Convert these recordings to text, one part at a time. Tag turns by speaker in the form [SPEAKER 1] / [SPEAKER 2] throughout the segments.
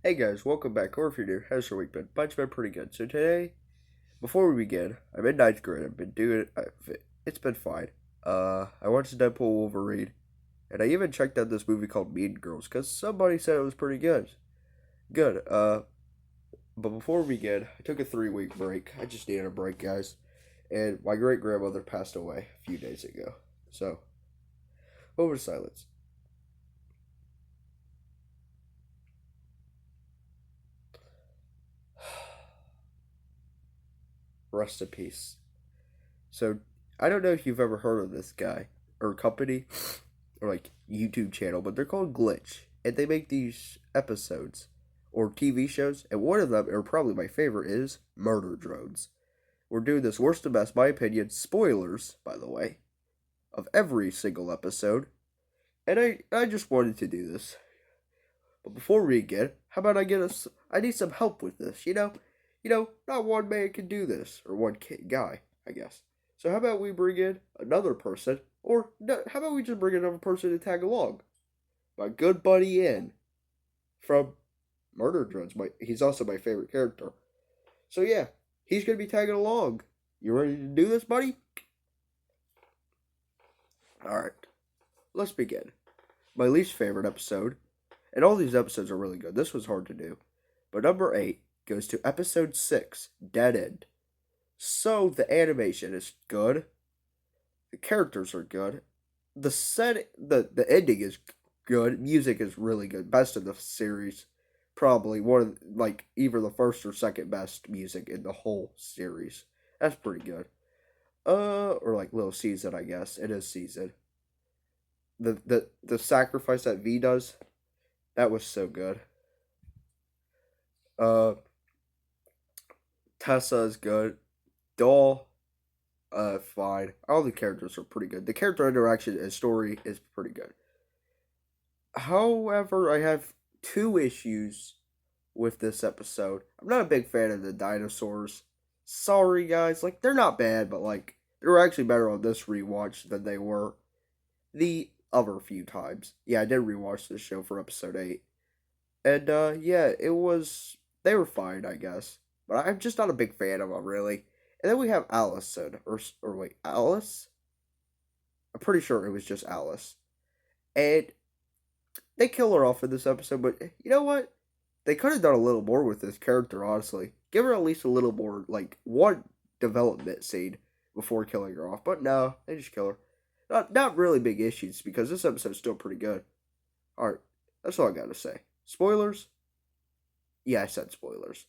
[SPEAKER 1] Hey guys, welcome back. Or if you're new, how's your week been? Mine's been pretty good. So today, before we begin, I'm in ninth grade. I've been doing it's been fine. I watched Deadpool Wolverine, and I even checked out this movie called Mean Girls because somebody said it was pretty good. Good. But before we begin, I took a 3 week break. I just needed a break, guys. And my great grandmother passed away a few days ago. So, over to silence. Rest in peace. So, I don't know if you've ever heard of this guy or company or like YouTube channel, but they're called Glitch, and they make these episodes or TV shows, and one of them, or probably my favorite, is Murder Drones. We're doing this worst to best, my opinion, spoilers, by the way, of every single episode, and I just wanted to do this. But before we begin, how about I get us? I need some help with this. Not one man can do this, or one guy, I guess. So how about we bring in another person, or no, how about we just bring another person to tag along? My good buddy Ian from Murder Drones. He's also my favorite character. So yeah, he's gonna be tagging along. You ready to do this, buddy? All right, let's begin. My least favorite episode, and all these episodes are really good. This was hard to do, but number 8 goes to episode 6, Dead End. So the animation is good. The characters are good. The ending is good. Music is really good. Best in the series. Probably one of like either the first or second best music in the whole series. That's pretty good. Or like little season, I guess. It is season. The sacrifice that V does, that was so good. Uh Tessa is good. Doll, fine. All the characters are pretty good. The character interaction and story is pretty good. However, I have two issues with this episode. I'm not a big fan of the dinosaurs. Sorry, guys. Like, they're not bad, but, like, they were actually better on this rewatch than they were the other few times. Yeah, I did rewatch this show for episode 8. And, yeah, it was. They were fine, I guess. But I'm just not a big fan of them, really. And then we have Allison. Or wait, Alice? I'm pretty sure it was just Alice. And they kill her off in this episode, but you know what? They could have done a little more with this character, honestly. Give her at least a little more, like, one development scene before killing her off. But no, they just kill her. Not really big issues, because this episode's still pretty good. Alright, that's all I gotta say. Spoilers? Yeah, I said spoilers.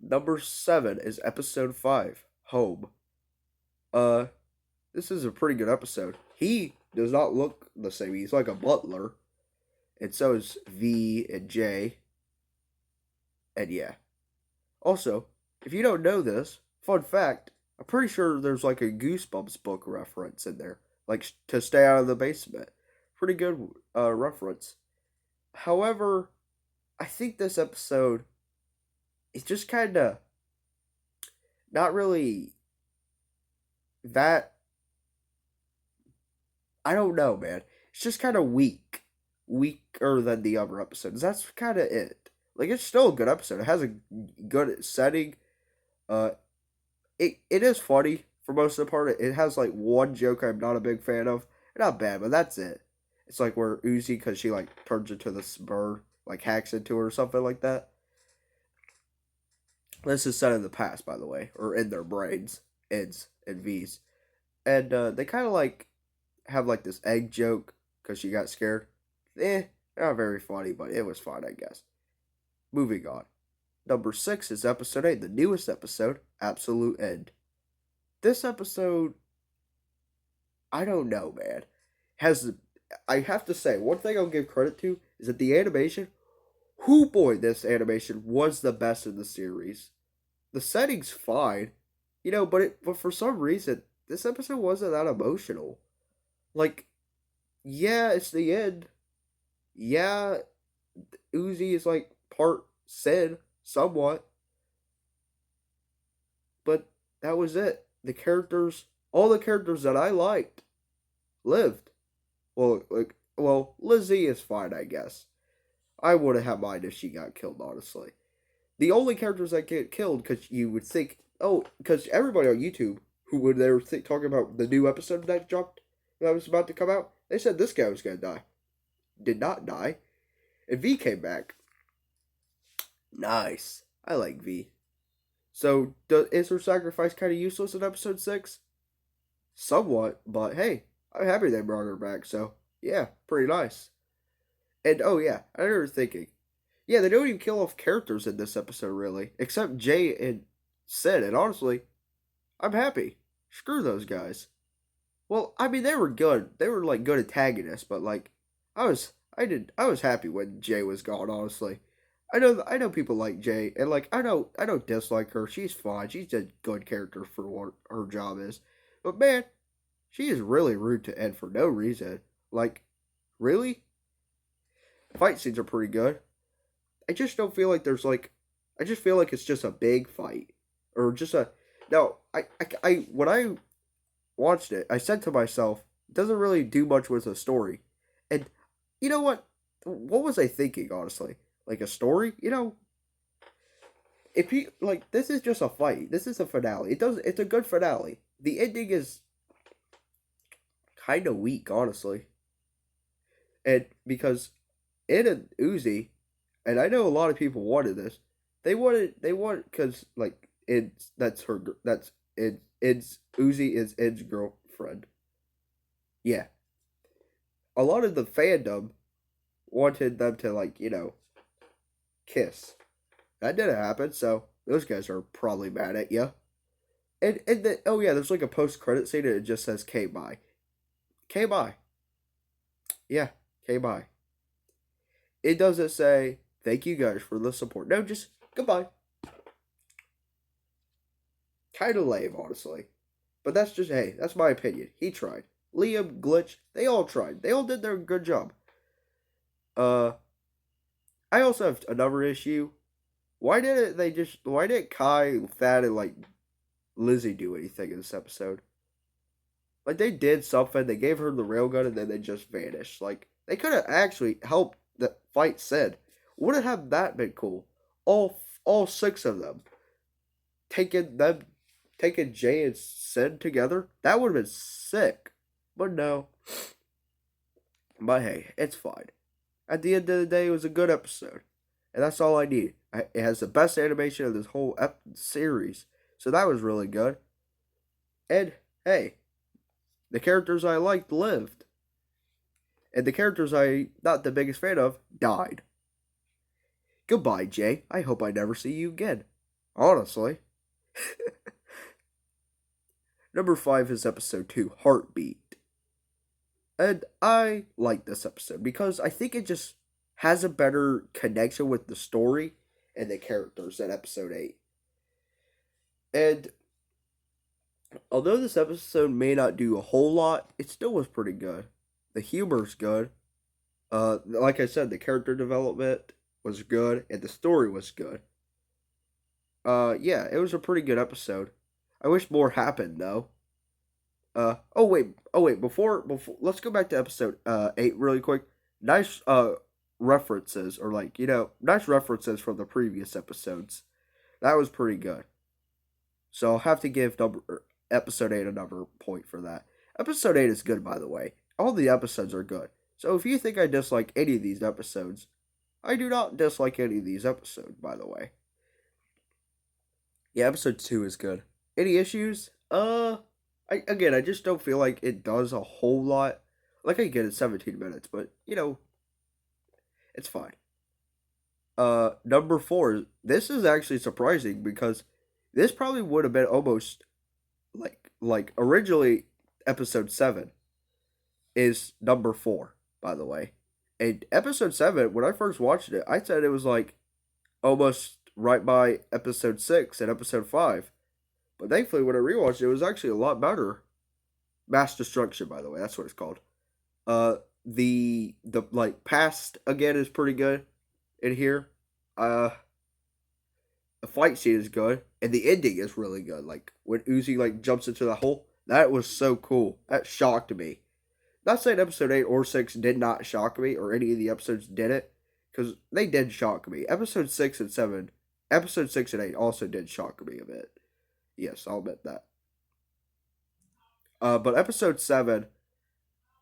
[SPEAKER 1] Number 7 is episode 5, Home. Uh, this is a pretty good episode. He does not look the same. He's like a butler. And so is V and J. And yeah. Also, if you don't know this, fun fact, I'm pretty sure there's like a Goosebumps book reference in there. Like to stay out of the basement. Pretty good reference. However, I think this episode is just kind of not really that. I don't know, man. It's just kind of weaker than the other episodes. That's kind of it. Like it's still a good episode. It has a good setting. Uh, it is funny for most of the part. It has like one joke I'm not a big fan of. Not bad, but that's it. It's like where Uzi, because she like turns into this bird, like hacks into her or something like that. This is set in the past, by the way, or in their brains, Eds and V's, and they kind of like have like this egg joke because she got scared. Not very funny, but it was fun, I guess. Moving on. Number 6 is episode 8, the newest episode, Absolute End. This episode, I don't know, man. Has I have to say, one thing I'll give credit to is that the animation, whoo boy, this animation was the best in the series. The setting's fine, but for some reason, this episode wasn't that emotional. Like, yeah, it's the end. Yeah, Uzi is like part Sid, somewhat, but that was it. All the characters that I liked, lived. Well, Lizzie is fine, I guess. I wouldn't have minded if she got killed, honestly. The only characters that get killed, because you would think, oh, because everybody on YouTube who were there talking about the new episode that dropped, that was about to come out, they said this guy was going to die. Did not die. And V came back. Nice. I like V. So, is her sacrifice kind of useless in episode 6? Somewhat, but hey, I'm happy they brought her back, so yeah, pretty nice. And oh yeah, I remember thinking, yeah, they don't even kill off characters in this episode, really, except Jay and Sid, and honestly, I'm happy. Screw those guys. Well, I mean, they were good. They were like good antagonists, but like, I was happy when Jay was gone. Honestly, I know people like Jay, and like, I don't dislike her. She's fine. She's a good character for what her job is. But man, she is really rude to Ed for no reason. Like, really? Fight scenes are pretty good. I just don't feel like there's like, I just feel like it's just a big fight or just a. No, when I watched it, I said to myself, it doesn't really do much with the story. And you know what? What was I thinking, honestly? Like a story? You know, if you like, this is just a fight. This is a finale. It's a good finale. The ending is kind of weak, honestly. And because Ed and Uzi, and I know a lot of people wanted this. They wanted because like Ed's Uzi is Ed's girlfriend. Yeah, a lot of the fandom wanted them to like kiss. That didn't happen, so those guys are probably mad at you. Oh yeah, there's like a post credit scene and it just says K bye. K bye. Yeah, K bye. It doesn't say thank you guys for the support. No, just goodbye. Kind of lame, honestly. But that's just, hey, that's my opinion. He tried. Liam, Glitch, they all tried. They all did their good job. Uh, I also have another issue. Why didn't Kai, Thad, and like Lizzie do anything in this episode? Like they did something, they gave her the railgun and then they just vanished. Like they could have actually helped the fight Sid. Wouldn't have that been cool? All six of them taking Jay and Sid together, that would have been sick. But no. But hey, it's fine. At the end of the day, it was a good episode. And that's all I need. It has the best animation of this whole series. So that was really good. And hey, the characters I liked lived. And the characters I not the biggest fan of died. Goodbye, Jay. I hope I never see you again. Honestly. Number 5 is episode 2, Heartbeat. And I like this episode because I think it just has a better connection with the story and the characters than episode 8. And although this episode may not do a whole lot, it still was pretty good. The humor's good. Like I said, the character development was good and the story was good. Yeah, it was a pretty good episode. I wish more happened though. Oh wait, before let's go back to episode 8 really quick. Nice references or like, nice references from the previous episodes. That was pretty good. So I'll have to give episode 8 another point for that. Episode 8 is good, by the way. All the episodes are good. So if you think I dislike any of these episodes, I do not dislike any of these episodes, by the way. Yeah, episode 2 is good. Any issues? I just don't feel like it does a whole lot. Like I get it, 17 minutes, but it's fine. Number 4. This is actually surprising because this probably would have been almost like originally episode 7 is number 4, by the way. And episode 7, when I first watched it, I said it was like almost right by episode 6 and episode 5. But thankfully, when I rewatched it, it was actually a lot better. Mass Destruction, by the way, that's what it's called. The like past again is pretty good in here. The fight scene is good, and the ending is really good. Like when Uzi like jumps into the hole, that was so cool. That shocked me. Not saying episode 8 or 6 did not shock me, or any of the episodes did it, because they did shock me. Episode 6 and 8 also did shock me a bit. Yes, I'll admit that. But episode 7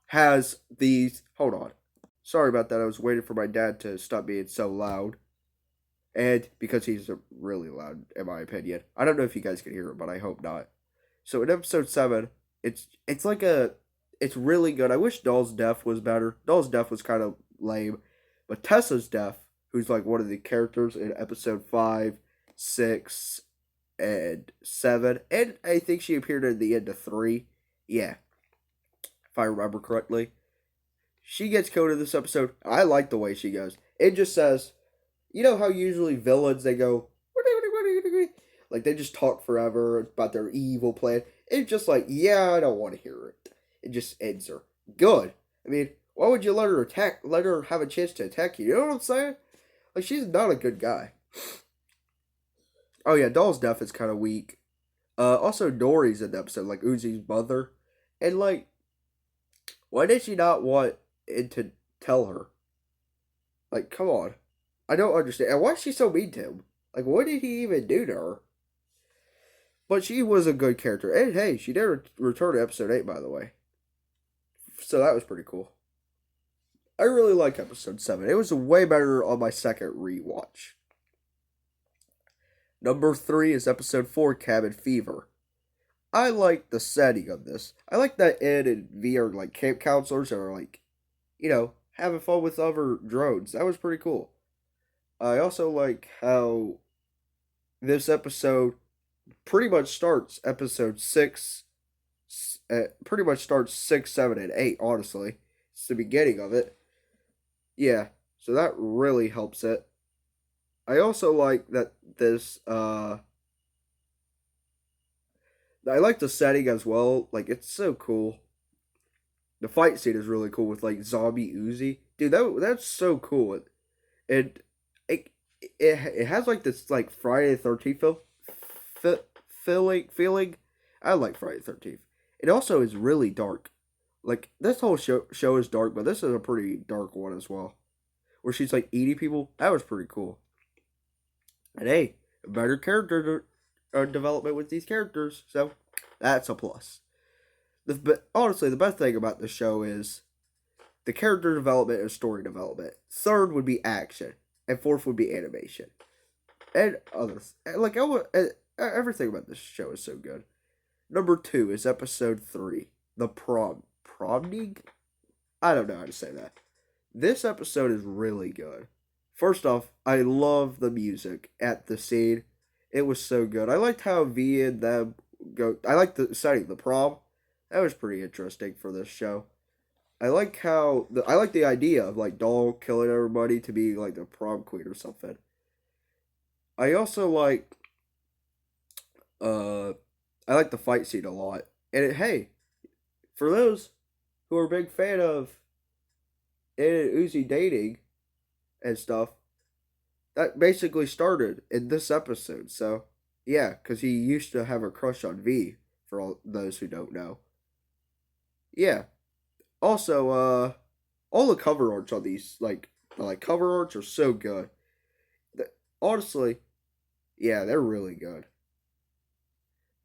[SPEAKER 1] has these. Hold on. Sorry about that. I was waiting for my dad to stop being so loud. And because he's really loud, in my opinion. I don't know if you guys can hear it, but I hope not. So in episode 7, it's like it's really good. I wish Doll's death was better. Doll's death was kind of lame. But Tessa's death, who's like one of the characters in episode 5, 6, and 7, and I think she appeared at the end of 3. Yeah, if I remember correctly. She gets killed in this episode. I like the way she goes. It just says, you know how usually villains, they go, like they just talk forever about their evil plan. It's just like, yeah, I don't want to hear it. It just ends her. Good. I mean, why would you let her have a chance to attack you? You know what I'm saying? Like, she's not a good guy. Oh yeah, Doll's death is kind of weak. Also Dory's in the episode, like Uzi's mother. And like, why did she not want it to tell her? Like, come on. I don't understand. And why is she so mean to him? Like, what did he even do to her? But she was a good character. And hey, she did return to episode 8, by the way. So that was pretty cool. I really like episode 7. It was way better on my second rewatch. Number 3 is episode 4, Cabin Fever. I like the setting of this. I like that Ed and V are like camp counselors and are like, having fun with other drones. That was pretty cool. I also like how this episode pretty much starts episode 6. Pretty much starts 6, 7, and 8, honestly. It's the beginning of it. Yeah, so that really helps it. I also like that this, I like the setting as well. Like, it's so cool. The fight scene is really cool with, like, Zombie Uzi. Dude, that's so cool. And it, it has, like, this, like, Friday the 13th feeling. I like Friday the 13th. It also is really dark. Like, this whole show is dark, but this is a pretty dark one as well. Where she's, like, eating people. That was pretty cool. And hey, better character development with these characters. So, that's a plus. Honestly, the best thing about the show is the character development and story development. Third would be action. And fourth would be animation. And others. Like, everything about this show is so good. Number 2 is episode 3. The Promning? I don't know how to say that. This episode is really good. First off, I love the music at the scene. It was so good. I liked how V and them go. I liked the setting, the prom. That was pretty interesting for this show. I like I like the idea of like Doll killing everybody to be like the prom queen or something. I also I like the fight scene a lot. And hey, for those who are a big fan of Ed and Uzi dating and stuff, that basically started in this episode. So, yeah, because he used to have a crush on V, for all those who don't know. Yeah. Also, all the cover arts on these, the cover arts are so good. Honestly, yeah, they're really good.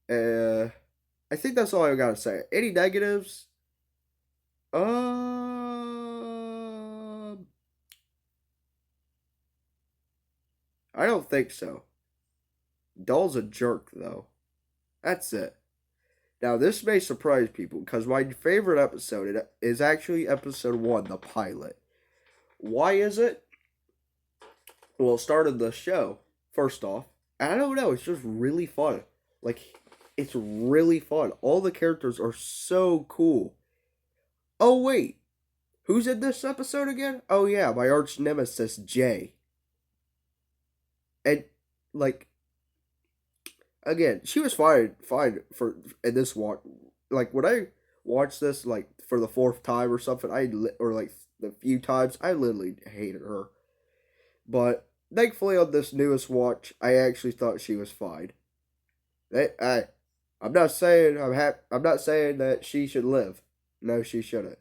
[SPEAKER 1] I think that's all I gotta say. Any negatives? I don't think so. Doll's a jerk, though. That's it. Now, this may surprise people because my favorite episode is actually episode 1, the pilot. Why is it? Well, it started the show, first off. I don't know, it's just really fun. Like, it's really fun. All the characters are so cool. Oh, wait. Who's in this episode again? Oh, yeah, my arch nemesis, Jay. And, like, again, she was fine for in this one. Like, when I watched this, like, for the 4th time or something, or, like, the few times, I literally hated her. But, thankfully, on this newest watch, I actually thought she was fine. I'm not saying I'm not saying that she should live. No, she shouldn't.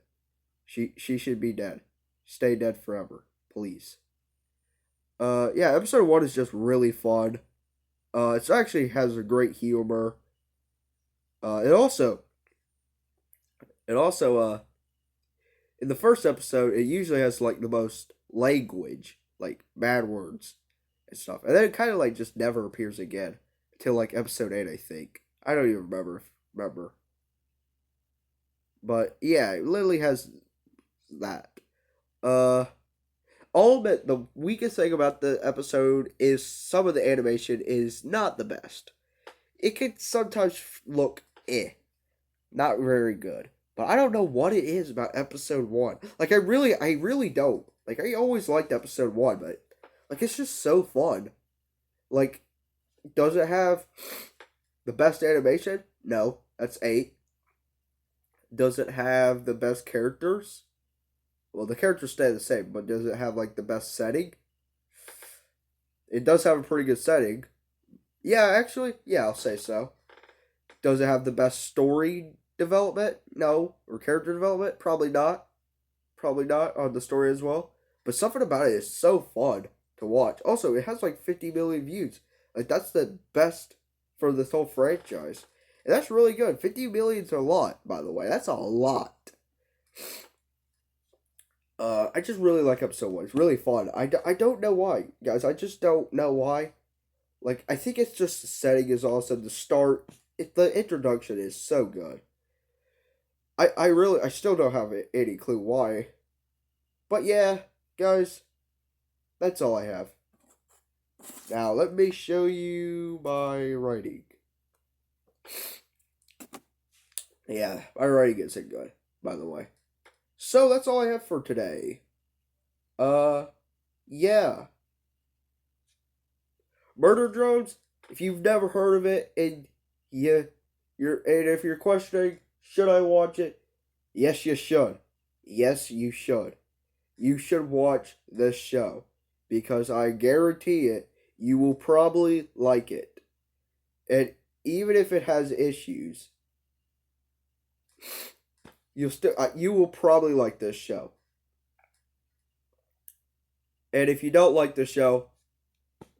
[SPEAKER 1] She should be dead. Stay dead forever, please. Yeah, episode 1 is just really fun. It actually has a great humor. Uh, it also, it also, in the first episode, it usually has like the most language, like bad words and stuff, and then it kind of like just never appears again until like episode 8, I think. I don't even remember, but yeah, it literally has that. Uh, I'll admit the weakest thing about the episode is some of the animation is not the best. It can sometimes look not very good. But I don't know what it is about episode 1. Like I really don't. Like I always liked episode 1, but like it's just so fun. Like does it have the best animation? No, that's 8. Does it have the best characters? Well, the characters stay the same, but does it have like the best setting? It does have a pretty good setting. Yeah, actually, yeah, I'll say so. Does it have the best story development? No. Or character development? Probably not. Probably not on the story as well. But something about it is so fun to watch. Also, it has like 50 million views. Like that's the best for this whole franchise. And that's really good. 50 million's a lot, by the way. That's a lot. I just really like episode 1. It's really fun. I don't know why, guys. I just don't know why. Like, I think it's just the setting is awesome. The start, the introduction is so good. I still don't have any clue why. But yeah, guys, that's all I have. Now, let me show you my writing. Yeah, my writing isn't good, by the way. So, that's all I have for today. Uh, yeah. Murder Drones, if you've never heard of it and if you're questioning, should I watch it? Yes, you should. Yes, you should. You should watch this show because I guarantee it, you will probably like it. And even if it has issues, you will probably like this show. And if you don't like the show,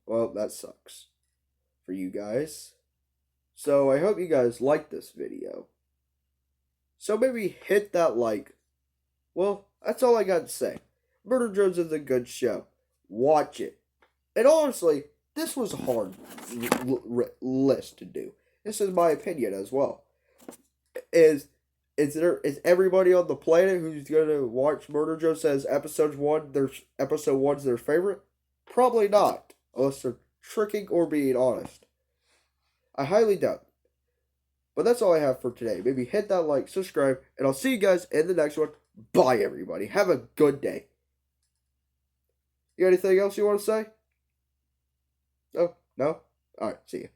[SPEAKER 1] well, that sucks for you guys. So I hope you guys like this video. So maybe hit that like. Well, that's all I got to say. Murder Drones is a good show. Watch it. And honestly, this was a hard list to do. This is my opinion as well. Is everybody on the planet who's gonna watch Murder Drones says episode one's their favorite? Probably not, unless they're tricking or being honest. I highly doubt. But that's all I have for today. Maybe hit that like, subscribe, and I'll see you guys in the next one. Bye, everybody. Have a good day. You got anything else you want to say? No? No? Alright, see you.